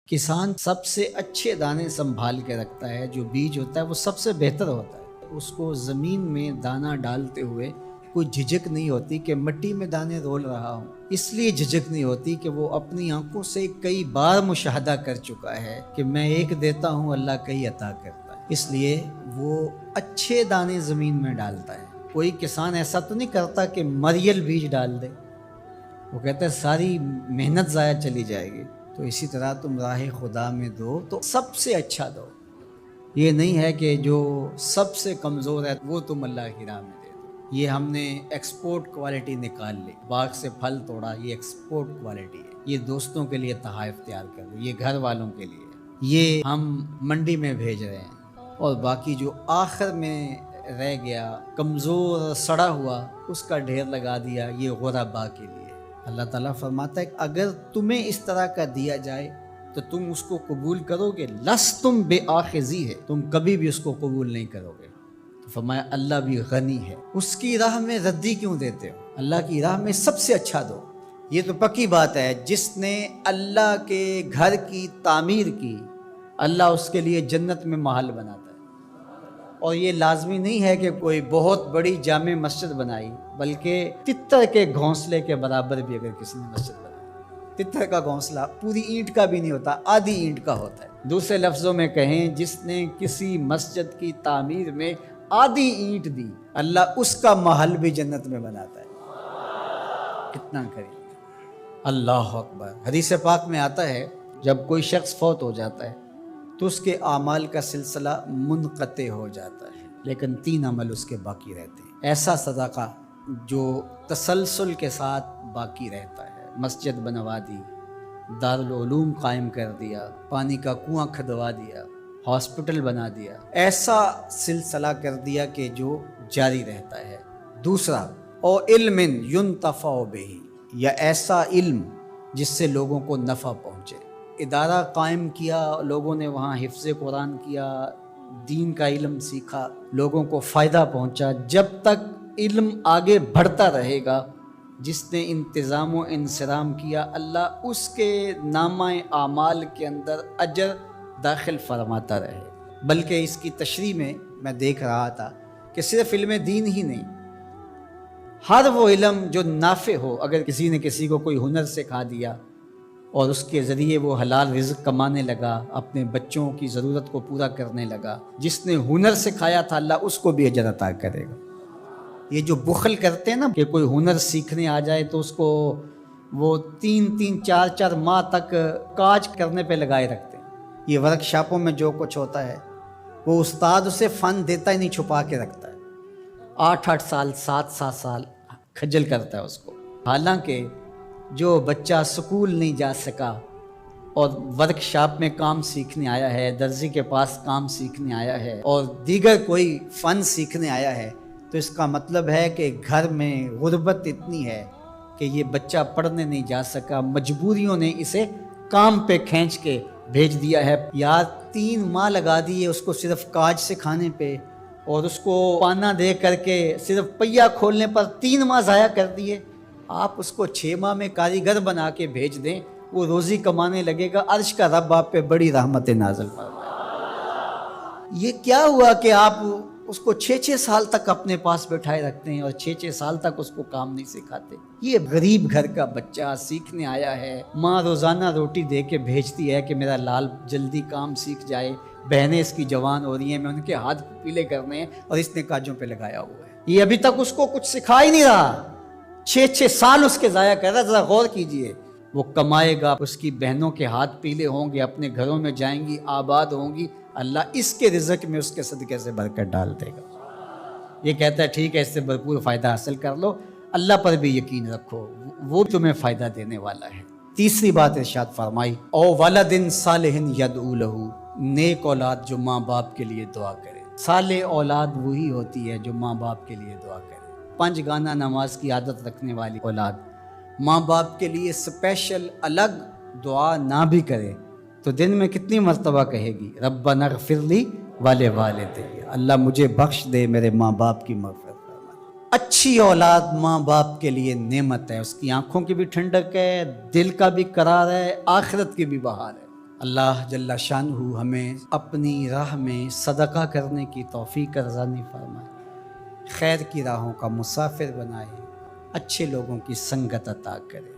کسان سب سے اچھے دانے سنبھال کے رکھتا ہے، جو بیج ہوتا ہے وہ سب سے بہتر ہوتا ہے۔ اس کو زمین میں دانہ ڈالتے ہوئے کوئی جھجک نہیں ہوتی کہ مٹی میں دانے رول رہا ہوں، اس لیے جھجک نہیں ہوتی کہ وہ اپنی آنکھوں سے کئی بار مشاہدہ کر چکا ہے کہ میں ایک دیتا ہوں، اللہ کئی عطا کرتا ہے، اس لیے وہ اچھے دانے زمین میں ڈالتا ہے۔ کوئی کسان ایسا تو نہیں کرتا کہ مریل بیج ڈال دے، وہ کہتا ہے ساری محنت ضائع چلی جائے گی۔ تو اسی طرح تم راہ خدا میں دو تو سب سے اچھا دو، یہ نہیں ہے کہ جو سب سے کمزور ہے وہ تم اللہ کی راہ میں دے دو۔ یہ ہم نے ایکسپورٹ کوالٹی نکال لی، باغ سے پھل توڑا، یہ ایکسپورٹ کوالٹی ہے۔ یہ دوستوں کے لیے تحائف تیار کر دو، یہ گھر والوں کے لیے، یہ ہم منڈی میں بھیج رہے ہیں، اور باقی جو آخر میں رہ گیا کمزور سڑا ہوا اس کا ڈھیر لگا دیا، یہ غربا کے لیے۔ اللہ تعالیٰ فرماتا ہے کہ اگر تمہیں اس طرح کا دیا جائے تو تم اس کو قبول کرو گے، لستم بے آخذی ہے، تم کبھی بھی اس کو قبول نہیں کرو گے۔ تو فرمایا اللہ بھی غنی ہے، اس کی راہ میں ردی کیوں دیتے ہو؟ اللہ کی راہ میں سب سے اچھا دو۔ یہ تو پکی بات ہے، جس نے اللہ کے گھر کی تعمیر کی، اللہ اس کے لیے جنت میں محل بناتا ہے۔ اور یہ لازمی نہیں ہے کہ کوئی بہت بڑی جامع مسجد بنائی، بلکہ تتر کے گھونسلے کے برابر بھی اگر کسی نے مسجد بنائی، تتر کا گھونسلہ پوری اینٹ کا بھی نہیں ہوتا، آدھی اینٹ کا ہوتا ہے۔ دوسرے لفظوں میں کہیں، جس نے کسی مسجد کی تعمیر میں آدھی اینٹ دی، اللہ اس کا محل بھی جنت میں بناتا ہے۔ کتنا قریب! اللہ اکبر! حدیث پاک میں آتا ہے جب کوئی شخص فوت ہو جاتا ہے تو اس کے اعمال کا سلسلہ منقطع ہو جاتا ہے، لیکن 3 عمل اس کے باقی رہتے ہیں۔ ایسا صدقہ جو تسلسل کے ساتھ باقی رہتا ہے، مسجد بنوا دی، دارالعلوم قائم کر دیا، پانی کا کنواں کھدوا دیا، ہاسپٹل بنا دیا، ایسا سلسلہ کر دیا کہ جو جاری رہتا ہے۔ دوسرا، او علم ینتفع بہ، یا ایسا علم جس سے لوگوں کو نفع پہنچے۔ ادارہ قائم کیا، لوگوں نے وہاں حفظ قرآن کیا، دین کا علم سیکھا، لوگوں کو فائدہ پہنچا۔ جب تک علم آگے بڑھتا رہے گا، جس نے انتظام و انصرام کیا، اللہ اس کے نامہ اعمال کے اندر اجر داخل فرماتا رہے۔ بلکہ اس کی تشریح میں دیکھ رہا تھا کہ صرف علم دین ہی نہیں، ہر وہ علم جو نافع ہو، اگر کسی نے کسی کو کوئی ہنر سکھا دیا اور اس کے ذریعے وہ حلال رزق کمانے لگا، اپنے بچوں کی ضرورت کو پورا کرنے لگا، جس نے ہنر سکھایا تھا اللہ اس کو بھی اجر عطا کرے گا۔ یہ جو بخل کرتے ہیں نا کہ کوئی ہنر سیکھنے آ جائے تو اس کو وہ 3 4 ماہ تک کاج کرنے پہ لگائے رکھتے ہیں۔ یہ ورک شاپوں میں جو کچھ ہوتا ہے، وہ استاد اسے فن دیتا ہی نہیں، چھپا کے رکھتا ہے۔ 8 سال 7 سال کھجل کرتا ہے اس کو، حالانکہ جو بچہ سکول نہیں جا سکا اور ورک شاپ میں کام سیکھنے آیا ہے، درزی کے پاس کام سیکھنے آیا ہے، اور دیگر کوئی فن سیکھنے آیا ہے، تو اس کا مطلب ہے کہ گھر میں غربت اتنی ہے کہ یہ بچہ پڑھنے نہیں جا سکا، مجبوریوں نے اسے کام پہ کھینچ کے بھیج دیا ہے۔ یار 3 ماہ لگا دیے اس کو صرف کاج سکھانے پہ، اور اس کو پانا دے کر کے صرف پہیہ کھولنے پر 3 ماہ ضائع کر دیے۔ آپ اس کو 6 ماہ میں کاریگر بنا کے بھیج دیں، وہ روزی کمانے لگے گا، عرش کا رب آپ پہ بڑی رحمت نازل فرمائے۔ یہ کیا ہوا کہ آپ اس کو 6 سال تک اپنے پاس بٹھائے رکھتے ہیں اور 6 سال تک اس کو کام نہیں سکھاتے؟ یہ غریب گھر کا بچہ سیکھنے آیا ہے، ماں روزانہ روٹی دے کے بھیجتی ہے کہ میرا لال جلدی کام سیکھ جائے، بہنیں اس کی جوان ہو رہی ہیں، میں ان کے ہاتھ پیلے کرنے ہیں، اور اس نے کاجوں پہ لگایا ہوا ہے۔ یہ ابھی تک اس کو کچھ سکھا ہی نہیں رہا، 6 سال اس کے ضائع کر رہا ہے۔ ذرا غور کیجئے، وہ کمائے گا، اس کی بہنوں کے ہاتھ پیلے ہوں گے، اپنے گھروں میں جائیں گی، آباد ہوں گی، اللہ اس کے رزق میں اس کے صدقے سے برکت ڈال دے گا۔ یہ کہتا ہے ٹھیک ہے، اس سے بھرپور فائدہ حاصل کر لو، اللہ پر بھی یقین رکھو، وہ تمہیں فائدہ دینے والا ہے۔ تیسری بات ارشاد فرمائی، او ولد صالح یدعو لہ، نیک اولاد جو ماں باپ کے لیے دعا کرے۔ صالح اولاد وہی ہوتی ہے جو ماں باپ کے لیے دعا کرے۔ 5 گانا نماز کی عادت رکھنے والی اولاد ماں باپ کے لیے اسپیشل الگ دعا نہ بھی کرے تو دن میں کتنی مرتبہ کہے گی، ربنا اغفر لی ولوالدی، اللہ مجھے بخش دے، میرے ماں باپ کی مغفرت فرما۔ اچھی اولاد ماں باپ کے لیے نعمت ہے، اس کی آنکھوں کی بھی ٹھنڈک ہے، دل کا بھی قرار ہے، آخرت کی بھی بہار ہے۔ اللہ جل شانہ ہمیں اپنی راہ میں صدقہ کرنے کی توفیق رضانی فرمائے، خیر کی راہوں کا مسافر بنائے، اچھے لوگوں کی سنگت عطا کرے۔